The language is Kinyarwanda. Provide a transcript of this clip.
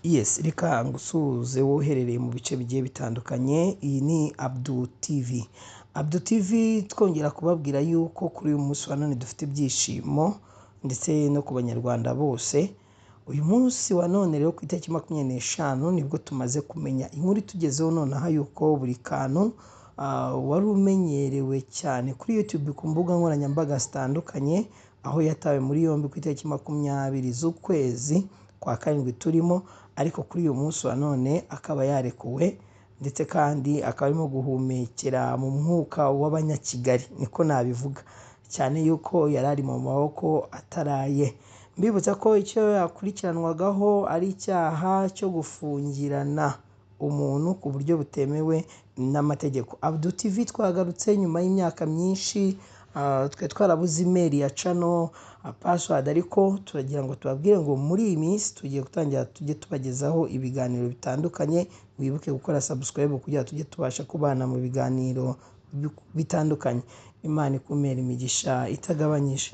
Yes, reka ngusuhuze woherereye mu bice bigiye bitandukanye. Iyi ni Abdul TV. Abdul TV twongera kubabwira yuko kuri uyu munsi wa none dufite ibyishimo ndetse no ku banyarwanda bose. Uyu munsi wa none rero ku itariki 25 nibwo tumaze kumenya inkuru itugezeho nonaha yuko buri kantu wari umenyerewe cyane kuri YouTube ku mbuga nkoranyambaga zitandukanye, aho yatawe muri yombi ku itariki 20 z'ukwezi kwa karindwi turimo, ariko kuri uyu munsi wa none akaba yarekuwe ndetse kandi akaba arimo guhumekera mu mwuka w'abanyakigali, niko nabivuga, cyane yuko yari ari mu maboko ataraye. Mbibutsa ko icyo yakurikiranwagaho ari icyaha cyo gufungirana umuntu ku buryo butemewe n'amategeko. Abdul TV twagarutse nyuma y'imyaka myinshi, twe twarabuze email ya channel password, ariko turagira ngo tubabwire ngo muri iyi minsi tugiye gutangira tujye tubagezaho ibiganiro bitandukanye. Wibuke gukora subscribe kugira tujye tubasha kubana mu biganiro bitandukanye. Imana ikumere imigisha itagabanyije.